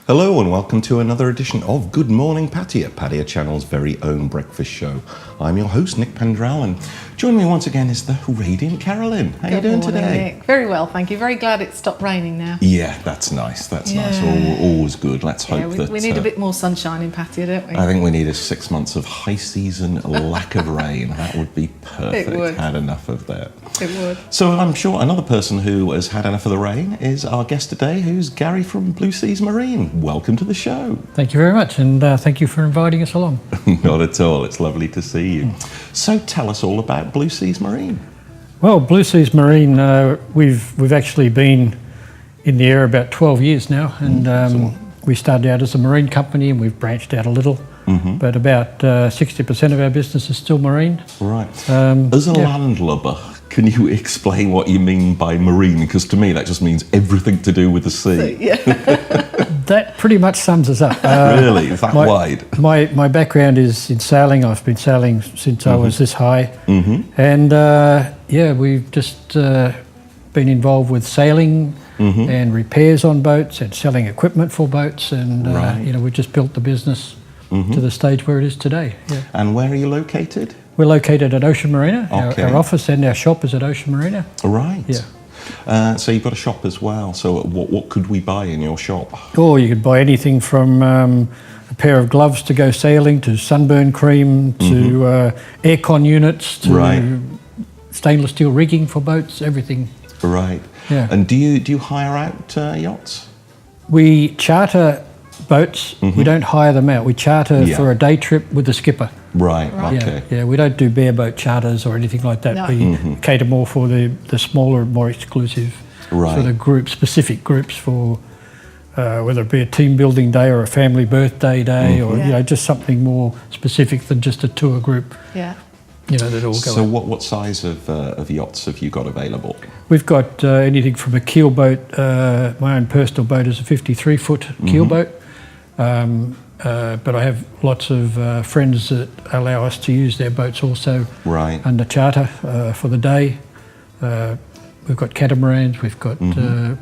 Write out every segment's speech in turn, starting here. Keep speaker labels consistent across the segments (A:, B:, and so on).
A: Hello and welcome to another edition of Good Morning Pattaya, Pattaya Channel's very own breakfast show. I'm your host, Nick Pendrell, and joining me once again is the radiant Carolyn. How are you doing today?
B: Nick. Very well, thank you. Very glad it stopped raining now.
A: Yeah, that's nice. That's nice. Always good. Let's hope that...
B: We need a bit more sunshine in Pattaya, don't we?
A: I think we need 6 months of high season lack of rain. That would be perfect.
B: It would.
A: Had enough of that.
B: It would.
A: So I'm sure another person who has had enough of the rain is our guest today, who's Gary from Blue Seas Marine. Welcome to the show.
C: Thank you very much, and thank you for inviting us along.
A: Not at all. It's lovely to see you. So tell us all about Blue Seas Marine.
C: Well, Blue Seas Marine, we've actually been in the area about 12 years now, and we started out as a marine company, and we've branched out a little. But about 60% of our business is still marine.
A: Right. As a landlubber, can you explain what you mean by marine? Because to me that just means everything to do with the sea.
C: That pretty much sums us up.
A: Really? Is that wide?
C: My background is in sailing. I've been sailing since I was this high. And we've just been involved with sailing and repairs on boats and selling equipment for boats. And, we just built the business to the stage where it is today. Yeah.
A: And where are you located?
C: We're located at Ocean Marina.
A: Okay.
C: Our office and our shop is at Ocean Marina.
A: Right.
C: Yeah.
A: So you've got a shop as well. So what could we buy in your shop?
C: Oh, you could buy anything from a pair of gloves to go sailing, to sunburn cream, to aircon units, to stainless steel rigging for boats, everything.
A: Right.
C: Yeah.
A: And do you hire out yachts?
C: We charter boats. We don't hire them out. We charter for a day trip with the skipper.
A: Right. Okay.
C: Yeah, we don't do bareboat charters or anything like that.
B: No.
C: We cater more for the smaller, more exclusive sort of specific groups for whether it be a team building day or a family birthday day or just something more specific than just a tour group.
B: Yeah.
C: That all go.
A: So what size of yachts have you got available?
C: We've got anything from a keel boat. My own personal boat is a 53-foot keel boat. But I have lots of friends that allow us to use their boats also under charter for the day. We've got catamarans, we've got the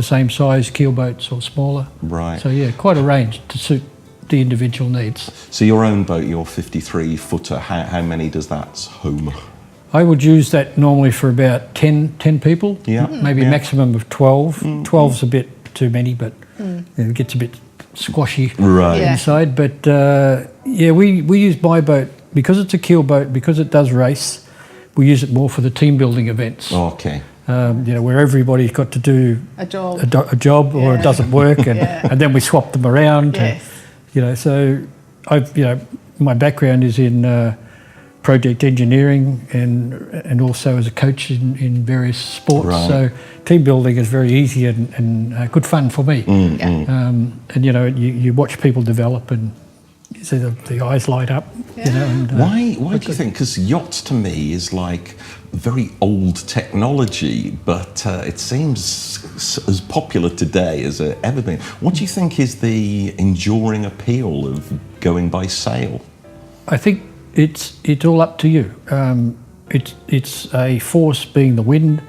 C: same size keel boats or smaller.
A: Right.
C: So quite a range to suit the individual needs.
A: So your own boat, your 53-footer, how many does that home?
C: I would use that normally for about 10 people, maybe a maximum of 12. 12's a bit too many, but it gets a bit squashy inside. But we use my boat because it's a keel boat, because it does race. We use it more for the team building events.
A: Okay.
C: Where everybody's got to do a job or it doesn't work, and then we swap them around.
B: Yes.
C: And, so my background is in project engineering and also as a coach in various sports.
A: Right.
C: So team building is very easy and good fun for me. And you watch people develop and you see the eyes light up.
A: Why do you think? Because yachts to me is like very old technology, but it seems as popular today as it ever been. What do you think is the enduring appeal of going by sail? I
C: think it's all up to you. It's a force being the wind,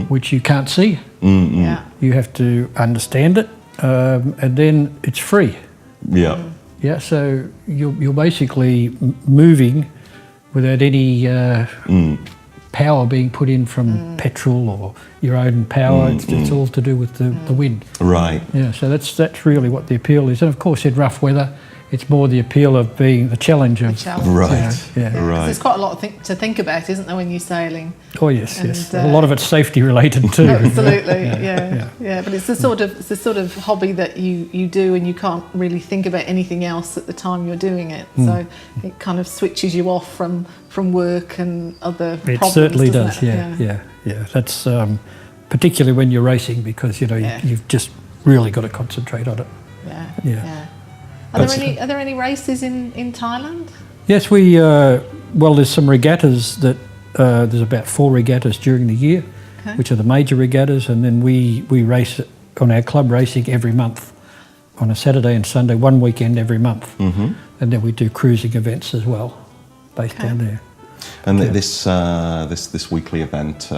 C: which you can't see. You have to understand it, and then it's free. So you're basically moving without any power being put in from petrol or your own power. It's all to do with the wind.
A: Right.
C: Yeah. So that's really what the appeal is, and of course in rough weather, it's more the appeal of being the challenge of
A: right.
B: There's quite a lot to think about, isn't there, when you're sailing?
C: Oh yes, yes. A lot of it's safety related too.
B: Absolutely, yeah. But it's the sort of hobby that you do, and you can't really think about anything else at the time you're doing it. So it kind of switches you off from work and other problems.
C: It certainly does. Yeah. That's particularly when you're racing, because you've just really got to concentrate on it.
B: Yeah. Are there any races in Thailand?
C: Yes, there's some regattas that there's about 4 regattas during the year, which are the major regattas, and then we race on our club racing every month on a Saturday and Sunday, one weekend every month, and then we do cruising events as well, based down there.
A: And this weekly event,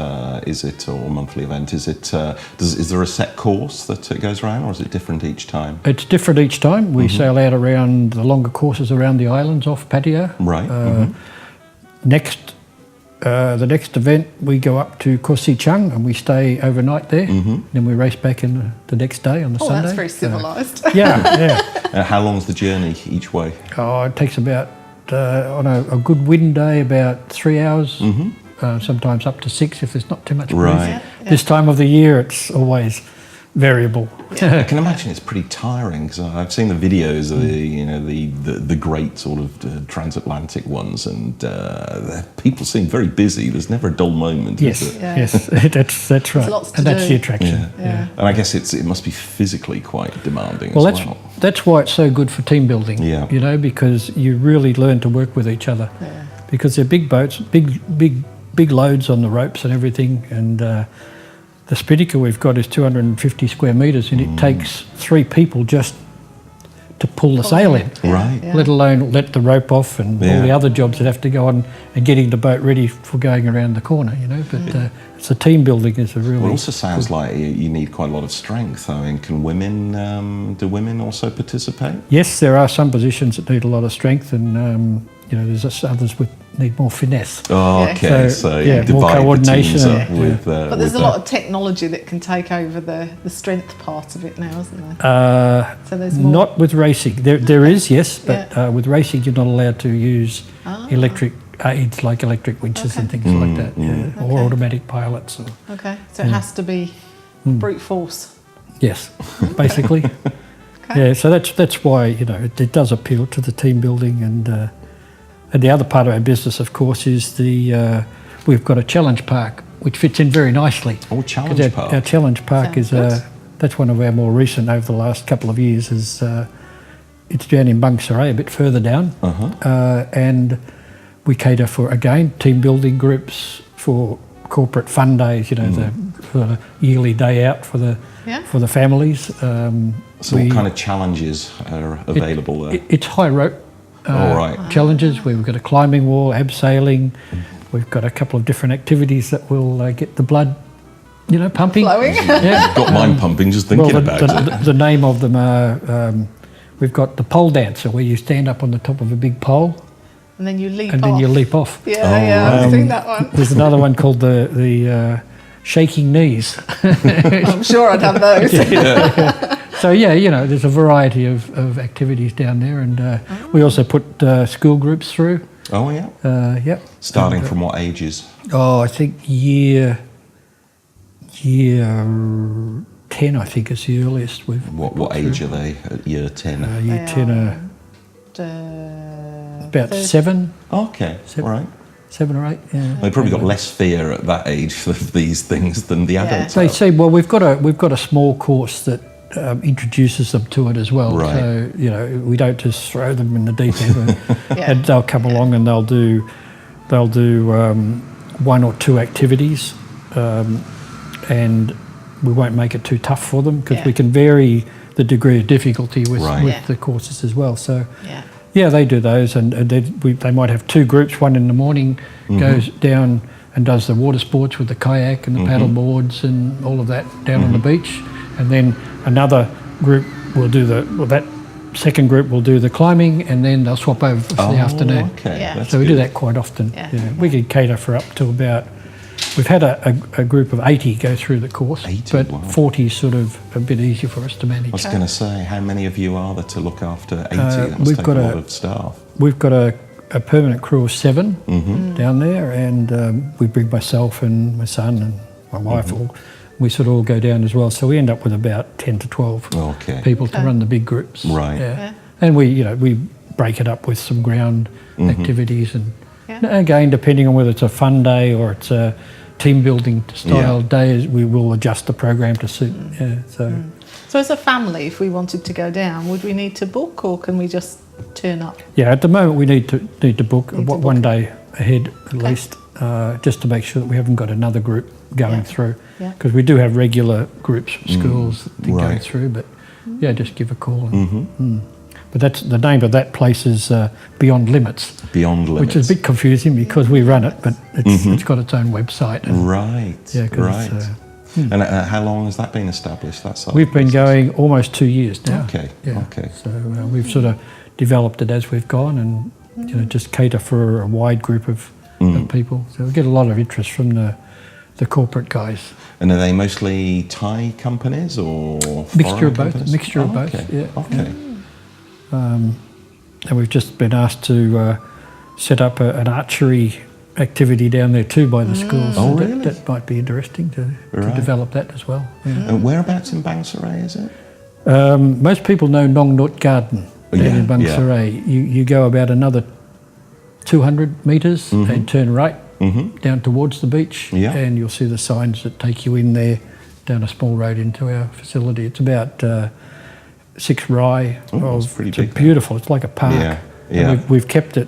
A: is it, or monthly event? Is it? Is there a set course that it goes around, or is it different each time?
C: It's different each time. We sail out around the longer courses around the islands off Pattaya.
A: Right.
C: The next event we go up to Koh Si Chang and we stay overnight there. Then we race back in the next day on the Sunday.
B: Oh, that's very civilised.
C: Yeah.
A: How long's the journey each way?
C: Oh, it takes about on a good wind day about 3 hours. Sometimes up to 6 if there's not too much breeze.
A: Right.
C: This time of the year, it's always variable.
A: I can imagine it's pretty tiring, because I've seen the videos of the great sort of transatlantic ones, and people seem very busy. There's never a dull moment.
C: Yes,
A: is it?
C: yes, that's right.
B: lots to
C: And that's
B: do.
C: the attraction.
B: Yeah.
A: And I guess it must be physically quite demanding
C: Well,
A: as well.
C: that's why it's so good for team building.
A: Yeah.
C: You know, because you really learn to work with each other.
B: Yeah.
C: Because they're big boats, big loads on the ropes and everything, and the Spinnaker we've got is 250 square metres, and it takes 3 people just to pull the sail in,
A: Right.
B: Yeah.
C: let alone let the rope off and all the other jobs that have to go on and getting the boat ready for going around the corner, you know. But it's the team building is a really...
A: Well, it also sounds like you need quite a lot of strength. I mean, can women, do women also participate?
C: Yes, there are some positions that need a lot of strength, and there's just others that need more finesse.
A: Oh,
B: Yeah.
A: okay.
C: So,
A: So,
C: yeah, more
A: divide the
C: coordination
A: teams up
C: and-
A: with.
B: But there's a
A: with
B: lot of technology that can take over the strength part of it now, isn't there? So there's more.
C: Not with racing. There is, yes, but with racing you're not allowed to use electric aids like electric winches and things like that, or automatic pilots.
B: Okay, so it has to be brute force.
C: Yes, basically.
B: Okay.
C: Yeah, so that's why it does appeal to the team building, and the other part of our business, of course, is we've got a challenge park which fits in very nicely.
A: Oh, challenge park.
C: Our challenge park
B: Sounds
C: is
B: good.
C: that's one of our more recent over the last couple of years. It's down in Baguley, a bit further down, and we cater for, again, team building groups, for corporate fun days. For the yearly day out for the families.
A: So what kind of challenges are available there?
C: It's high rope challenges. We've got a climbing wall, abseiling. We've got a couple of different activities that will get the blood, pumping.
B: Flowing.
C: Yeah.
A: Got mine pumping just thinking about it.
C: The name of them are, we've got the pole dancer, where you stand up on the top of a big pole
B: And then you leap
C: and
B: off.
C: then you leap off.
B: Yeah, I've seen that one.
C: There's another one called the shaking knees.
B: I'm sure I'd have those.
C: So there's a variety of activities down there, and we also put school groups through.
A: Oh, yeah.
C: Yep.
A: Starting from what ages?
C: Oh, I think year 10, I think, is the earliest we've.
A: What age are they at year 10?
C: Year
B: They
C: 10
B: are,
C: about 7,
A: Okay, all right.
C: 7 or 8. Yeah.
A: They've probably got less fear at that age of these things than the adults
C: They
A: have.
C: say, well, we've got a small course that introduces them to it as well.
A: Right.
C: So we don't just throw them in the deep end,
B: Yeah.
C: and they'll come along and they'll do 1 or 2 activities, and we won't make it too tough for them, because we can vary the degree of difficulty with the courses as well. So they do those, and they might have 2 groups. One in the morning goes down and does the water sports with the kayak and the paddle boards and all of that down on the beach, and then another group will do that second group will do the climbing, and then they'll swap over for the afternoon.
A: Okay.
B: Yeah.
A: That's
C: So we do
A: good.
C: that quite often.
B: Yeah.
C: We can cater for up to about. We've had a group of 80 go through the course,
A: 80,
C: but
A: wow.
C: 40 is sort of a bit easier for us to manage.
A: I was going to say, how many of you are there to look after 80? That must
C: we've
A: take
C: got
A: a
C: a-
A: lot of staff.
C: We've got a permanent crew of 7 down there, and we bring myself and my son and my wife all. We sort of all go down as well, so we end up with about 10 to 12
A: Okay.
C: people to run the big groups.
A: Right.
B: Yeah.
C: And we break it up with some ground activities, and
B: Yeah.
C: again, depending on whether it's a fun day or it's a team building style day, we will adjust the program to suit.
B: So as a family, if we wanted to go down, would we need to book, or can we just turn up?
C: Yeah, at the moment we need to book
B: Need to book.
C: one day ahead at least, just to make sure that we haven't got another group going through.
B: Yeah.
C: Because we do have regular groups from schools that going
A: Right.
C: through, but just give a call. But that's the name of that place is Beyond Limits.
A: Beyond Limits.
C: Which is a bit confusing because we run it, but it's got its own website. And,
A: right.
C: Yeah,
A: right. And how long has that been established?
C: We've been going almost 2 years now.
A: Okay.
C: Yeah.
A: Okay.
C: So we've sort of developed it as we've gone, and just cater for a wide group of people. So we get a lot of interest from the corporate guys.
A: And are they mostly Thai companies or
C: Mixture of
A: foreign
C: both.
A: companies?
C: Mixture of both.
A: Okay.
C: Yeah.
A: Okay.
C: And we've just been asked to set up an archery activity down there too by the school. So
A: really?
C: that might be interesting to develop that as well. Yeah.
A: And whereabouts in Bang Sarai is it?
C: Most people know Nong Not Garden in Bang Sarai. You go about another 200 metres and turn right down towards the beach, and you'll see the signs that take you in there down a small road into our facility. It's about 6 rai.
A: It's pretty big.
C: Beautiful. It's like a park.
A: Yeah.
C: And we've kept it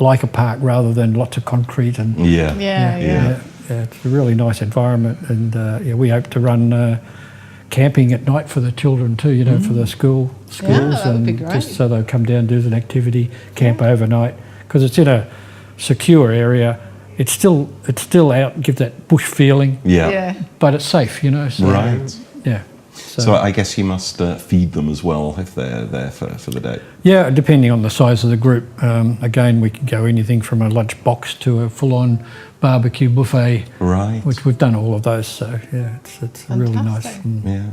C: like a park rather than lots of concrete and it's a really nice environment, and we hope to run camping at night for the children too, for the schools,
B: that would be great.
C: just so they'll come down, do an activity, camp overnight, because it's in a secure area. It's still out, give that bush feeling, but it's safe, so,
A: right.
C: Yeah.
A: So I guess you must feed them as well if they're there for the day.
C: Yeah, depending on the size of the group. Again, we can go anything from a lunch box to a full-on barbecue buffet.
A: Right.
C: Which we've done all of those. So yeah, it's really nice.
A: Yeah.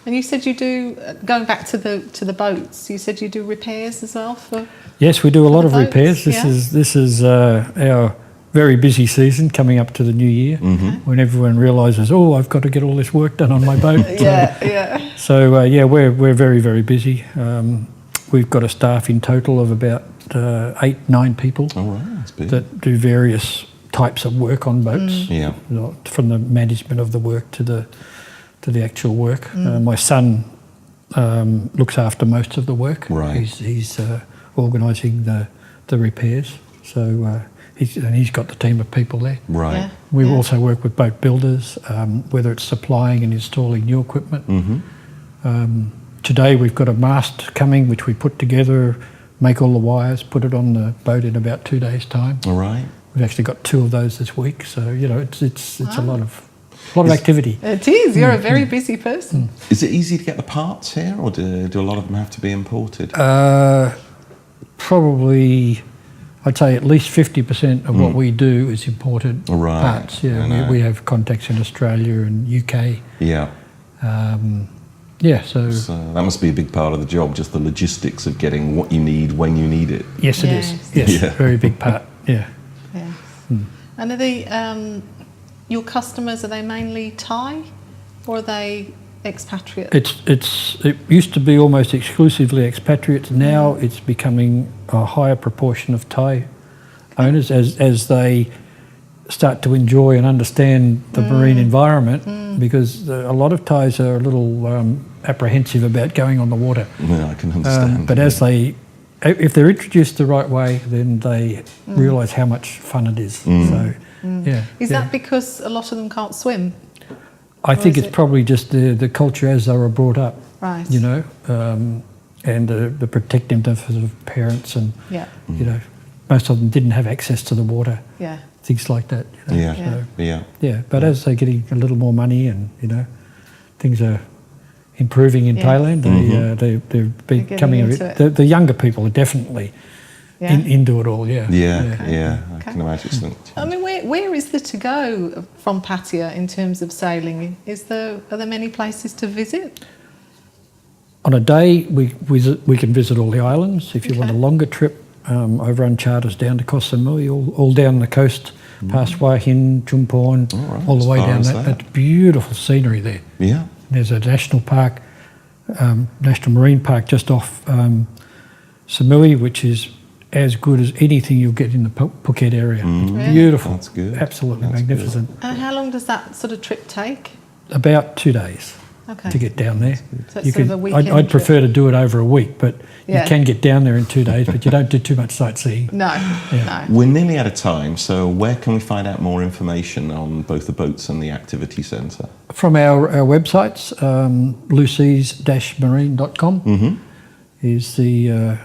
B: And you said you do, going back to the boats, you said you do repairs as well for.
C: Yes, we do a lot of
B: boats,
C: repairs. This is our very busy season coming up to the new year, when everyone realises, I've got to get all this work done on my boat. So we're very, very busy. We've got a staff in total of about 8-9 people that do various types of work on boats. From the management of the work to the actual work. My son looks after most of the work.
A: Right.
C: He's organising the repairs. So. He's got the team of people there.
A: Right.
B: Yeah.
C: We also work with boat builders, whether it's supplying and installing new equipment. Today we've got a mast coming, which we put together, make all the wires, put it on the boat in about 2 days' time.
A: All right.
C: We've actually got 2 of those this week, so it's a lot of activity.
B: It is. You're a very busy person.
A: Is it easy to get the parts here, or do a lot of them have to be imported?
C: Probably. I'd say at least 50% of what we do is imported parts. Yeah, we have contacts in Australia and UK.
A: Yeah.
C: So
A: that must be a big part of the job, just the logistics of getting what you need when you need it.
C: Yes, it is. Yes, very big part. Yeah.
B: Yes. And are they your customers? Are they mainly Thai, or are they expatriate?
C: It used to be almost exclusively expatriates. Now it's becoming a higher proportion of Thai owners as they start to enjoy and understand the marine environment, because a lot of Thais are a little apprehensive about going on the water.
A: Yeah, I can understand.
C: But if they're introduced the right way, then they realise how much fun it is. So,
B: Is that because a lot of them can't swim?
C: I think it's probably just the culture as they were brought up,
B: right?
C: And the protectiveness of parents, and most of them didn't have access to the water, things like that. But as they're getting a little more money, and things are improving in Thailand, they're becoming the younger people are definitely into it all.
A: I can imagine.
B: I mean, where is there to go from Pattaya in terms of sailing? Are there many places to visit?
C: On a day, we can visit all the islands. If you want a longer trip, over on charters down to Koh Samui, all down the coast, past Hua Hin, Chumphon, all the way down that beautiful scenery there.
A: Yeah.
C: There's a national park, National Marine Park just off Samui, which is as good as anything you'll get in the Phuket area. It's beautiful.
A: That's good.
C: Absolutely magnificent.
B: And how long does that sort of trip take?
C: About 2 days to get down there.
B: So it's sort of a weekend
C: I'd prefer
B: trip.
C: to do it over a week, but you can get down there in 2 days, but you don't do too much sightseeing.
B: No.
A: We're nearly out of time, so where can we find out more information on both the boats and the activity centre?
C: From our websites, lucies-marine.com. is the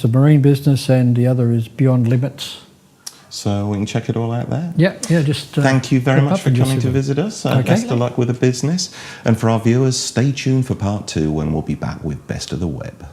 C: marine business, and the other is Beyond Limits.
A: So we can check it all out there.
C: Yeah. Just
A: thank you very much for coming to
C: visit.
A: visit us.
C: Okay.
A: Best of luck with the business. And for our viewers, stay tuned for part 2 when we'll be back with Best of the Web.